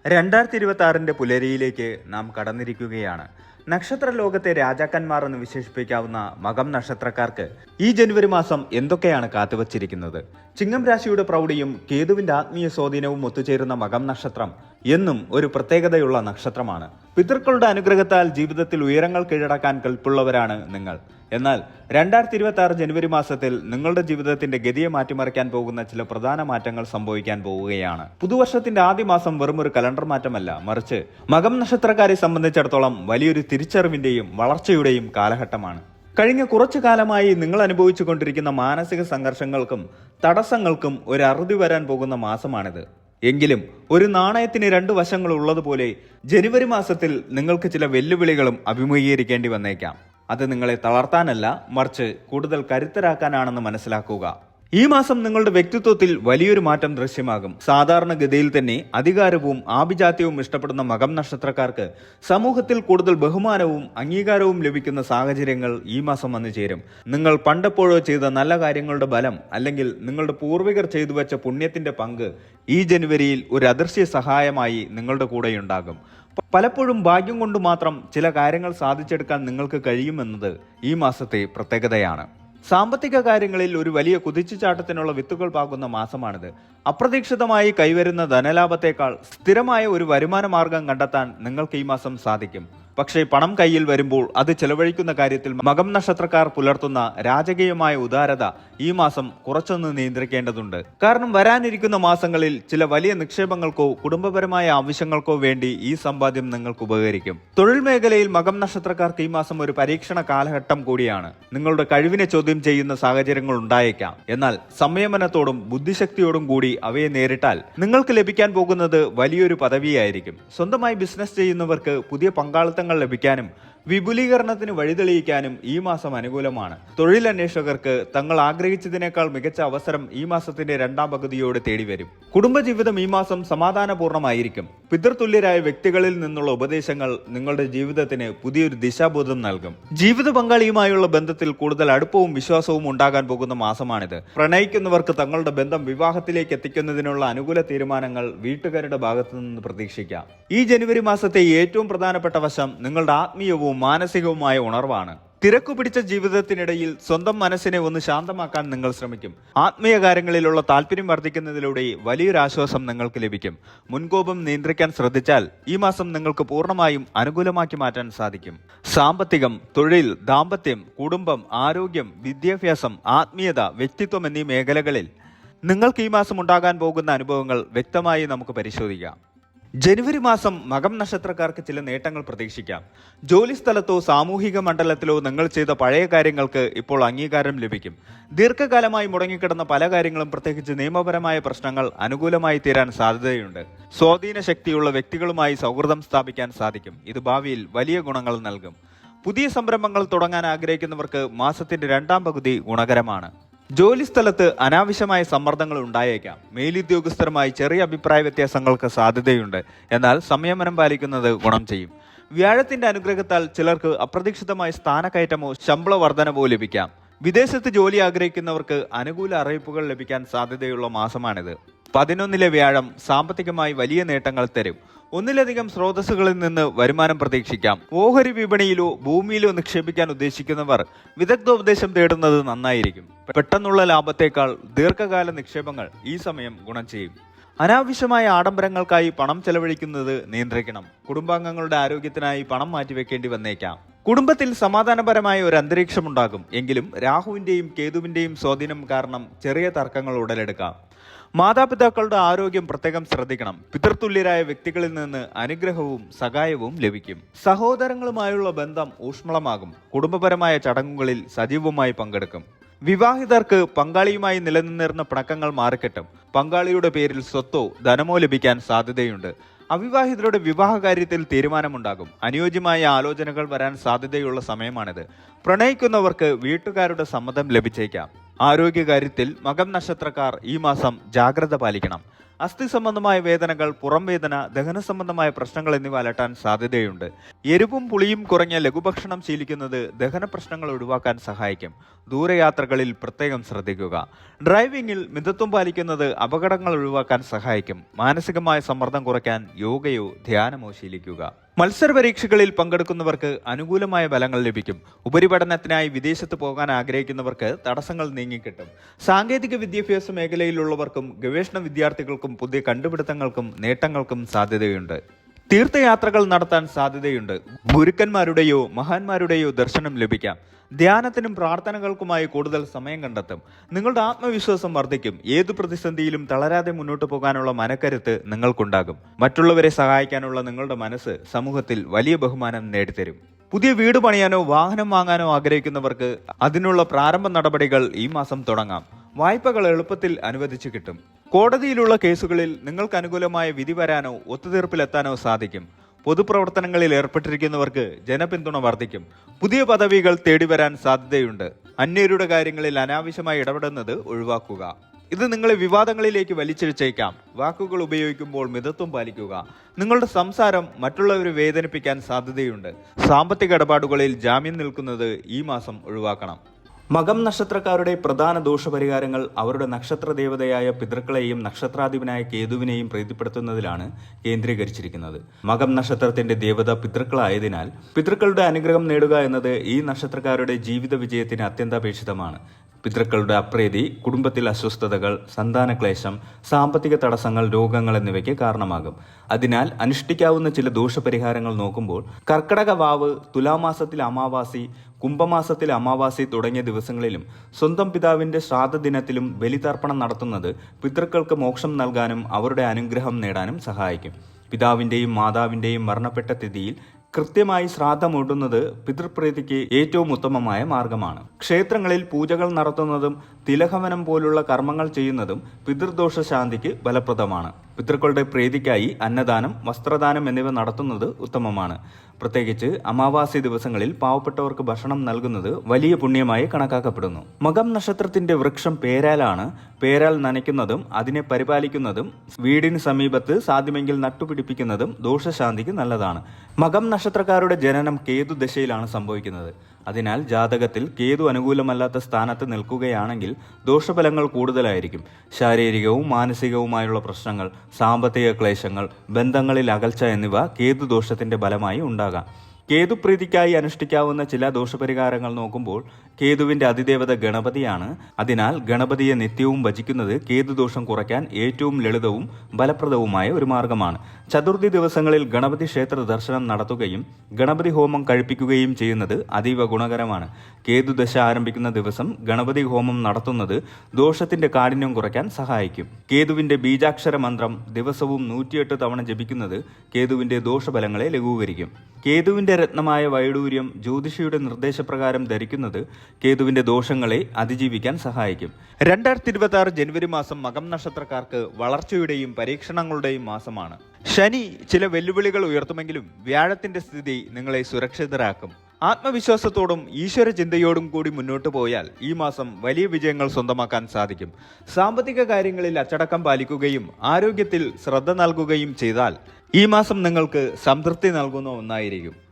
2026 പുലരിയിലേക്ക് നാം കടന്നിരിക്കുകയാണ്. നക്ഷത്ര ലോകത്തെ രാജാക്കന്മാർ എന്ന് വിശേഷിപ്പിക്കാവുന്ന മകം നക്ഷത്രക്കാർക്ക് ഈ ജനുവരി മാസം എന്തൊക്കെയാണ് കാത്തുവച്ചിരിക്കുന്നത്? ചിങ്ങം രാശിയുടെ പ്രൗഢിയും കേതുവിന്റെ ആത്മീയ സ്വാധീനവും ഒത്തുചേരുന്ന മകം നക്ഷത്രം എന്നും ഒരു പ്രത്യേകതയുള്ള നക്ഷത്രമാണ്. പിതൃക്കളുടെ അനുഗ്രഹത്താൽ ജീവിതത്തിൽ ഉയരങ്ങൾ കീഴടക്കാൻ കൽപ്പുള്ളവരാണ് നിങ്ങൾ. എന്നാൽ 2026 ജനുവരി മാസത്തിൽ നിങ്ങളുടെ ജീവിതത്തിന്റെ ഗതിയെ മാറ്റിമറിക്കാൻ പോകുന്ന ചില പ്രധാന മാറ്റങ്ങൾ സംഭവിക്കാൻ പോവുകയാണ്. പുതുവർഷത്തിന്റെ ആദ്യ മാസം വെറും ഒരു കലണ്ടർ മാറ്റമല്ല, മറിച്ച് മകം നക്ഷത്രക്കാരെ സംബന്ധിച്ചിടത്തോളം വലിയൊരു തിരിച്ചറിവിന്റെയും വളർച്ചയുടെയും കാലഘട്ടമാണ്. കഴിഞ്ഞ കുറച്ചു കാലമായി നിങ്ങൾ അനുഭവിച്ചു കൊണ്ടിരിക്കുന്ന മാനസിക സംഘർഷങ്ങൾക്കും തടസ്സങ്ങൾക്കും ഒരു അറുതി വരാൻ പോകുന്ന മാസമാണിത്. എങ്കിലും ഒരു നാണയത്തിന് രണ്ട് വശങ്ങൾ ഉള്ളതുപോലെ ജനുവരി മാസത്തിൽ നിങ്ങൾക്ക് ചില വെല്ലുവിളികളും അഭിമുഖീകരിക്കേണ്ടി വന്നേക്കാം. അത് നിങ്ങളെ തളർത്താനല്ല, മറിച്ച് കൂടുതൽ കരുത്തരാക്കാനാണെന്ന് മനസ്സിലാക്കുക. ഈ മാസം നിങ്ങളുടെ വ്യക്തിത്വത്തിൽ വലിയൊരു മാറ്റം ദൃശ്യമാകും. സാധാരണഗതിയിൽ തന്നെ അധികാരവും ആഭിജാത്യവും ഇഷ്ടപ്പെടുന്ന മകം നക്ഷത്രക്കാർക്ക് സമൂഹത്തിൽ കൂടുതൽ ബഹുമാനവും അംഗീകാരവും ലഭിക്കുന്ന സാഹചര്യങ്ങൾ ഈ മാസം വന്നു ചേരും. നിങ്ങൾ പണ്ടെപ്പോഴോ ചെയ്ത നല്ല കാര്യങ്ങളുടെ ബലം അല്ലെങ്കിൽ നിങ്ങളുടെ പൂർവികർ ചെയ്തു വെച്ച പുണ്യത്തിന്റെ പങ്ക് ഈ ജനുവരിയിൽ ഒരു അദൃശ്യ സഹായമായി നിങ്ങളുടെ കൂടെയുണ്ടാകും. പലപ്പോഴും ഭാഗ്യം കൊണ്ട് മാത്രം ചില കാര്യങ്ങൾ സാധിച്ചെടുക്കാൻ നിങ്ങൾക്ക് കഴിയുമെന്നത് ഈ മാസത്തെ പ്രത്യേകതയാണ്. സാമ്പത്തിക കാര്യങ്ങളിൽ ഒരു വലിയ കുതിച്ചുചാട്ടത്തിനുള്ള വിത്തുകൾ പാകുന്ന മാസമാണിത്. അപ്രതീക്ഷിതമായി കൈവരുന്ന ധനലാഭത്തെക്കാൾ സ്ഥിരമായ ഒരു വരുമാന മാർഗം കണ്ടെത്താൻ നിങ്ങൾക്ക് ഈ മാസം സാധിക്കും. പക്ഷേ പണം കയ്യിൽ വരുമ്പോൾ അത് ചെലവഴിക്കുന്ന കാര്യത്തിൽ മകം നക്ഷത്രക്കാർ പുലർത്തുന്ന രാജകീയമായ ഉദാരത ഈ മാസം കുറച്ചൊന്ന് നിയന്ത്രിക്കേണ്ടതുണ്ട്. കാരണം വരാനിരിക്കുന്ന മാസങ്ങളിൽ ചില വലിയ നിക്ഷേപങ്ങൾക്കോ കുടുംബപരമായ ആവശ്യങ്ങൾക്കോ വേണ്ടി ഈ സമ്പാദ്യം നിങ്ങൾക്ക് ഉപകരിക്കും. തൊഴിൽ മേഖലയിൽ മകം നക്ഷത്രക്കാർക്ക് ഈ മാസം ഒരു പരീക്ഷണ കാലഘട്ടം കൂടിയാണ്. നിങ്ങളുടെ കഴിവിനെ ചോദ്യം ചെയ്യുന്ന സാഹചര്യങ്ങൾ ഉണ്ടായേക്കാം. എന്നാൽ സംയമനത്തോടും ബുദ്ധിശക്തിയോടും കൂടി അവയെ നേരിട്ടാൽ നിങ്ങൾക്ക് ലഭിക്കാൻ പോകുന്നത് വലിയൊരു പദവിയായിരിക്കും. സ്വന്തമായി ബിസിനസ് ചെയ്യുന്നവർക്ക് പുതിയ പങ്കാളിത്തങ്ങൾ ലഭിക്കാനും വിപുലീകരണത്തിന് വഴിതെളിയിക്കാനും ഈ മാസം അനുകൂലമാണ്. തൊഴിലന്വേഷകർക്ക് തങ്ങൾ ആഗ്രഹിച്ചതിനേക്കാൾ മികച്ച അവസരം ഈ മാസത്തിന്റെ രണ്ടാം പകുതിയോടെ തേടിവരും. കുടുംബജീവിതം ഈ മാസം സമാധാനപൂർണ്ണമായിരിക്കും. പിതൃതുല്യരായ വ്യക്തികളിൽ നിന്നുള്ള ഉപദേശങ്ങൾ നിങ്ങളുടെ ജീവിതത്തിന് പുതിയൊരു ദിശാബോധം നൽകും. ജീവിത പങ്കാളിയുമായുള്ള ബന്ധത്തിൽ കൂടുതൽ അടുപ്പവും വിശ്വാസവും ഉണ്ടാകാൻ പോകുന്ന മാസമാണിത്. പ്രണയിക്കുന്നവർക്ക് തങ്ങളുടെ ബന്ധം വിവാഹത്തിലേക്ക് എത്തിക്കുന്നതിനുള്ള അനുകൂല തീരുമാനങ്ങൾ വീട്ടുകാരുടെ ഭാഗത്തു നിന്ന് പ്രതീക്ഷിക്കാം. ഈ ജനുവരി മാസത്തെ ഏറ്റവും പ്രധാനപ്പെട്ട വശം നിങ്ങളുടെ ആത്മീയവും മാനസികവുമായ ഉണർവാണ്. തിരക്കു പിടിച്ച ജീവിതത്തിനിടയിൽ സ്വന്തം മനസ്സിനെ ഒന്ന് ശാന്തമാക്കാൻ നിങ്ങൾ ശ്രമിക്കും. ആത്മീയ കാര്യങ്ങളിലുള്ള താല്പര്യം വർദ്ധിക്കുന്നതിലൂടെ വലിയൊരു ആശ്വാസം നിങ്ങൾക്ക് ലഭിക്കും. മുൻകോപം നിയന്ത്രിക്കാൻ ശ്രദ്ധിച്ചാൽ ഈ മാസം നിങ്ങൾക്ക് പൂർണ്ണമായും അനുകൂലമാക്കി മാറ്റാൻ സാധിക്കും. സാമ്പത്തികം, തൊഴിൽ, ദാമ്പത്യം, കുടുംബം, ആരോഗ്യം, വിദ്യാഭ്യാസം, ആത്മീയത, വ്യക്തിത്വം എന്നീ മേഖലകളിൽ നിങ്ങൾക്ക് ഈ മാസം ഉണ്ടാകാൻ പോകുന്ന അനുഭവങ്ങൾ വ്യക്തമായി നമുക്ക് പരിശോധിക്കാം. ജനുവരി മാസം മകം നക്ഷത്രക്കാർക്ക് ചില നേട്ടങ്ങൾ പ്രതീക്ഷിക്കാം. ജോലിസ്ഥലത്തോ സാമൂഹിക മണ്ഡലത്തിലോ നിങ്ങൾ ചെയ്ത പഴയ കാര്യങ്ങൾക്ക് ഇപ്പോൾ അംഗീകാരം ലഭിക്കും. ദീർഘകാലമായി മുടങ്ങിക്കിടന്ന പല കാര്യങ്ങളും, പ്രത്യേകിച്ച് നിയമപരമായ പ്രശ്നങ്ങൾ അനുകൂലമായി തീരാൻ സാധ്യതയുണ്ട്. സ്വാധീന ശക്തിയുള്ള വ്യക്തികളുമായി സൗഹൃദം സ്ഥാപിക്കാൻ സാധിക്കും. ഇത് ഭാവിയിൽ വലിയ ഗുണങ്ങൾ നൽകും. പുതിയ സംരംഭങ്ങൾ തുടങ്ങാൻ ആഗ്രഹിക്കുന്നവർക്ക് മാസത്തിന്റെ രണ്ടാം പകുതി ഗുണകരമാണ്. ജോലിസ്ഥലത്ത് അനാവശ്യമായ സമ്മർദ്ദങ്ങൾ ഉണ്ടായേക്കാം. മേലുദ്യോഗസ്ഥരുമായി ചെറിയ അഭിപ്രായ വ്യത്യാസങ്ങൾക്ക് സാധ്യതയുണ്ട്. എന്നാൽ സംയമനം പാലിക്കുന്നത് ഗുണം ചെയ്യും. വ്യാഴത്തിന്റെ അനുഗ്രഹത്താൽ ചിലർക്ക് അപ്രതീക്ഷിതമായ സ്ഥാനക്കയറ്റമോ ശമ്പള വർധനവോ ലഭിക്കാം. വിദേശത്ത് ജോലി ആഗ്രഹിക്കുന്നവർക്ക് അനുകൂല അറിയിപ്പുകൾ ലഭിക്കാൻ സാധ്യതയുള്ള മാസമാണിത്. 11-ലെ വ്യാഴം സാമ്പത്തികമായി വലിയ നേട്ടങ്ങൾ തരും. ഒന്നിലധികം സ്രോതസ്സുകളിൽ നിന്ന് വരുമാനം പ്രതീക്ഷിക്കാം. ഓഹരി വിപണിയിലോ ഭൂമിയിലോ നിക്ഷേപിക്കാൻ ഉദ്ദേശിക്കുന്നവർ വിദഗ്ധോപദേശം തേടുന്നത് നന്നായിരിക്കും. പെട്ടെന്നുള്ള ലാഭത്തേക്കാൾ ദീർഘകാല നിക്ഷേപങ്ങൾ ഈ സമയം ഗുണം ചെയ്യും. അനാവശ്യമായ ആഡംബരങ്ങൾക്കായി പണം ചെലവഴിക്കുന്നത് നിയന്ത്രിക്കണം. കുടുംബാംഗങ്ങളുടെ ആരോഗ്യത്തിനായി പണം മാറ്റിവെക്കേണ്ടി വന്നേക്കാം. കുടുംബത്തിൽ സമാധാനപരമായ ഒരു അന്തരീക്ഷമുണ്ടാകും. എങ്കിലും രാഹുവിന്റെയും കേതുവിന്റെയും സ്വാധീനം കാരണം ചെറിയ തർക്കങ്ങൾ ഉടലെടുക്കാം. മാതാപിതാക്കളുടെ ആരോഗ്യം പ്രത്യേകം ശ്രദ്ധിക്കണം. പിതൃതുല്യരായ വ്യക്തികളിൽ നിന്ന് അനുഗ്രഹവും സഹായവും ലഭിക്കും. സഹോദരങ്ങളുമായുള്ള ബന്ധം ഊഷ്മളമാകും. കുടുംബപരമായ ചടങ്ങുകളിൽ സജീവമായി പങ്കെടുക്കും. വിവാഹിതർക്ക് പങ്കാളിയുമായി നിലനിന്നിരുന്ന പിണക്കങ്ങൾ മാറിക്കിട്ടും. പങ്കാളിയുടെ പേരിൽ സ്വത്തോ ധനമോ ലഭിക്കാൻ സാധ്യതയുണ്ട്. അവിവാഹിതരുടെ വിവാഹ കാര്യത്തിൽ തീരുമാനമുണ്ടാകും. അനുയോജ്യമായ ആലോചനകൾ വരാൻ സാധ്യതയുള്ള സമയമാണിത്. പ്രണയിക്കുന്നവർക്ക് വീട്ടുകാരുടെ സമ്മതം ലഭിച്ചേക്കാം. ആരോഗ്യകാര്യത്തിൽ മകം നക്ഷത്രക്കാർ ഈ മാസം ജാഗ്രത പാലിക്കണം. അസ്ഥി സംബന്ധമായ വേദനകൾ, പുറം വേദന, ദഹന സംബന്ധമായ പ്രശ്നങ്ങൾ എന്നിവ അലട്ടാൻ സാധ്യതയുണ്ട്. എരിവും പുളിയും കുറഞ്ഞ ലഘുഭക്ഷണം ശീലിക്കുന്നത് ദഹന പ്രശ്നങ്ങൾ ഒഴിവാക്കാൻ സഹായിക്കും. ദൂരയാത്രകളിൽ പ്രത്യേകം ശ്രദ്ധിക്കുക. ഡ്രൈവിംഗിൽ മിതത്വം പാലിക്കുന്നത് അപകടങ്ങൾ ഒഴിവാക്കാൻ സഹായിക്കും. മാനസികമായ സമ്മർദ്ദം കുറയ്ക്കാൻ യോഗയോ ധ്യാനമോ ശീലിക്കുക. മത്സര പരീക്ഷകളിൽ പങ്കെടുക്കുന്നവർക്ക് അനുകൂലമായ ഫലങ്ങൾ ലഭിക്കും. ഉപരിപഠനത്തിനായി വിദേശത്ത് പോകാൻ ആഗ്രഹിക്കുന്നവർക്ക് തടസ്സങ്ങൾ നീങ്ങിക്കിട്ടും. സാങ്കേതിക വിദ്യാഭ്യാസ മേഖലയിലുള്ളവർക്കും ഗവേഷണ വിദ്യാർത്ഥികൾക്കും പുതിയ കണ്ടുപിടുത്തങ്ങൾക്കും നേട്ടങ്ങൾക്കും സാധ്യതയുണ്ട്. തീർത്ഥയാത്രകൾ നടത്താൻ സാധ്യതയുണ്ട്. ഗുരുക്കന്മാരുടെയോ മഹാന്മാരുടെയോ ദർശനം ലഭിക്കാം. ധ്യാനത്തിനും പ്രാർത്ഥനകൾക്കുമായി കൂടുതൽ സമയം കണ്ടെത്തും. നിങ്ങളുടെ ആത്മവിശ്വാസം വർദ്ധിക്കും. ഏതു പ്രതിസന്ധിയിലും തളരാതെ മുന്നോട്ട് പോകാനുള്ള മനക്കരുത്ത് നിങ്ങൾക്കുണ്ടാകും. മറ്റുള്ളവരെ സഹായിക്കാനുള്ള നിങ്ങളുടെ മനസ്സ് സമൂഹത്തിൽ വലിയ ബഹുമാനം നേടിത്തരും. പുതിയ വീട് പണിയാനോ വാഹനം വാങ്ങാനോ ആഗ്രഹിക്കുന്നവർക്ക് അതിനുള്ള പ്രാരംഭ നടപടികൾ ഈ മാസം തുടങ്ങാം. വായ്പകൾ എളുപ്പത്തിൽ അനുവദിച്ചു കിട്ടും. കോടതിയിലുള്ള കേസുകളിൽ നിങ്ങൾക്ക് അനുകൂലമായ വിധി വരാനോ ഒത്തുതീർപ്പിലെത്താനോ സാധിക്കും. പൊതുപ്രവർത്തനങ്ങളിൽ ഏർപ്പെട്ടിരിക്കുന്നവർക്ക് ജനപിന്തുണ വർദ്ധിക്കും. പുതിയ പദവികൾ തേടിവരാൻ സാധ്യതയുണ്ട്. അന്യരുടെ കാര്യങ്ങളിൽ അനാവശ്യമായി ഇടപെടുന്നത് ഒഴിവാക്കുക. ഇത് നിങ്ങളെ വിവാദങ്ങളിലേക്ക് വലിച്ചിഴച്ചേക്കാം. വാക്കുകൾ ഉപയോഗിക്കുമ്പോൾ മിതത്വം പാലിക്കുക. നിങ്ങളുടെ സംസാരം മറ്റുള്ളവരെ വേദനിപ്പിക്കാൻ സാധ്യതയുണ്ട്. സാമ്പത്തിക ഇടപാടുകളിൽ ജാമ്യം നിൽക്കുന്നത് ഈ മാസം ഒഴിവാക്കണം. മകം നക്ഷത്രക്കാരുടെ പ്രധാന ദോഷപരിഹാരങ്ങൾ അവരുടെ നക്ഷത്ര ദേവതയായ പിതൃക്കളെയും നക്ഷത്രാധിപനായ കേതുവിനെയും പ്രീതിപ്പെടുത്തുന്നതിലാണ് കേന്ദ്രീകരിച്ചിരിക്കുന്നത്. മകം നക്ഷത്രത്തിന്റെ ദേവത പിതൃക്കളായതിനാൽ പിതൃക്കളുടെ അനുഗ്രഹം നേടുക എന്നത് ഈ നക്ഷത്രക്കാരുടെ ജീവിത വിജയത്തിന് അത്യന്താപേക്ഷിതമാണ്. പിതൃക്കളുടെ അപ്രീതി കുടുംബത്തിൽ അസ്വസ്ഥതകൾ, സന്താനക്ലേശം, സാമ്പത്തിക തടസ്സങ്ങൾ, രോഗങ്ങൾ എന്നിവയ്ക്ക് കാരണമാകും. അതിനാൽ അനുഷ്ഠിക്കാവുന്ന ചില ദോഷപരിഹാരങ്ങൾ നോക്കുമ്പോൾ കർക്കടക വാവ്, തുലാമാസത്തിൽ അമാവാസി, കുംഭമാസത്തിൽ അമാവാസി തുടങ്ങിയ ദിവസങ്ങളിലും സ്വന്തം പിതാവിന്റെ ശ്രാദ്ധ ദിനത്തിലും ബലിതർപ്പണം നടത്തുന്നത് പിതൃക്കൾക്ക് മോക്ഷം നൽകാനും അവരുടെ അനുഗ്രഹം നേടാനും സഹായിക്കും. പിതാവിന്റെയും മാതാവിന്റെയും മരണപ്പെട്ട തിഥിയിൽ കൃത്യമായി ശ്രാദ്ധമൂട്ടുന്നത് പിതൃപ്രീതിക്ക് ഏറ്റവും ഉത്തമമായ മാർഗമാണ്. ക്ഷേത്രങ്ങളിൽ പൂജകൾ നടത്തുന്നതും തിലഹവനം പോലുള്ള കർമ്മങ്ങൾ ചെയ്യുന്നതും പിതൃദോഷ ശാന്തിക്ക് ഫലപ്രദമാണ്. പിതൃക്കളുടെ പ്രീതിക്കായി അന്നദാനം, വസ്ത്രദാനം എന്നിവ നടത്തുന്നത് ഉത്തമമാണ്. പ്രത്യേകിച്ച് അമാവാസി ദിവസങ്ങളിൽ പാവപ്പെട്ടവർക്ക് ഭക്ഷണം നൽകുന്നത് വലിയ പുണ്യമായി കണക്കാക്കപ്പെടുന്നു. മകം നക്ഷത്രത്തിന്റെ വൃക്ഷം പേരാലാണ്. പേരാൽ നനയ്ക്കുന്നതും അതിനെ പരിപാലിക്കുന്നതും വീടിന് സമീപത്ത് സാധ്യമെങ്കിൽ നട്ടുപിടിപ്പിക്കുന്നതും ദോഷശാന്തിക്ക് നല്ലതാണ്. മകം നക്ഷത്രക്കാരുടെ ജനനം കേതു ദശയിലാണ് സംഭവിക്കുന്നത്. അതിനാൽ ജാതകത്തിൽ കേതു അനുകൂലമല്ലാത്ത സ്ഥാനത്ത് നിൽക്കുകയാണെങ്കിൽ ദോഷഫലങ്ങൾ കൂടുതലായിരിക്കും. ശാരീരികവും മാനസികവുമായുള്ള പ്രശ്നങ്ങൾ, സാമ്പത്തിക ക്ലേശങ്ങൾ, ബന്ധങ്ങളിൽ അകൽച്ച എന്നിവ കേതു ദോഷത്തിന്റെ ഫലമായി ഉണ്ടാകാം. കേതുപ്രീതിക്കായി അനുഷ്ഠിക്കാവുന്ന ചില ദോഷപരിഹാരങ്ങൾ നോക്കുമ്പോൾ കേതുവിന്റെ അതിദേവത ഗണപതിയാണ്. അതിനാൽ ഗണപതിയെ നിത്യവും ഭജിക്കുന്നത് കേതുദോഷം കുറയ്ക്കാൻ ഏറ്റവും ലളിതവും ഫലപ്രദവുമായ ഒരു മാർഗമാണ്. ചതുർത്ഥി ദിവസങ്ങളിൽ ഗണപതി ക്ഷേത്ര ദർശനം നടത്തുകയും ഗണപതി ഹോമം കഴിപ്പിക്കുകയും ചെയ്യുന്നത് അതീവ ഗുണകരമാണ്. കേതുദശ ആരംഭിക്കുന്ന ദിവസം ഗണപതി ഹോമം നടത്തുന്നത് ദോഷത്തിന്റെ കാഠിന്യം കുറയ്ക്കാൻ സഹായിക്കും. കേതുവിന്റെ ബീജാക്ഷര മന്ത്രം ദിവസവും 108 തവണ ജപിക്കുന്നത് കേതുവിന്റെ ദോഷഫലങ്ങളെ ലഘൂകരിക്കും. കേതുവിന്റെ രത്നമായ വൈഡൂര്യം ജ്യോതിഷിയുടെ നിർദ്ദേശപ്രകാരം ധരിക്കുന്നത് കേതുവിന്റെ ദോഷങ്ങളെ അതിജീവിക്കാൻ സഹായിക്കും. 2026 ജനുവരി മാസം മകം നക്ഷത്രക്കാർക്ക് വളർച്ചയുടെയും പരീക്ഷണങ്ങളുടെയും മാസമാണ്. ശനി ചില വെല്ലുവിളികൾ ഉയർത്തുമെങ്കിലും വ്യാഴത്തിന്റെ സ്ഥിതി നിങ്ങളെ സുരക്ഷിതരാക്കും. ആത്മവിശ്വാസത്തോടും ഈശ്വര ചിന്തയോടും കൂടി മുന്നോട്ട് പോയാൽ ഈ മാസം വലിയ വിജയങ്ങൾ സ്വന്തമാക്കാൻ സാധിക്കും. സാമ്പത്തിക കാര്യങ്ങളിൽ അച്ചടക്കം പാലിക്കുകയും ആരോഗ്യത്തിൽ ശ്രദ്ധ നൽകുകയും ചെയ്താൽ ഈ മാസം നിങ്ങൾക്ക് സംതൃപ്തി നൽകുന്ന ഒന്നായിരിക്കും.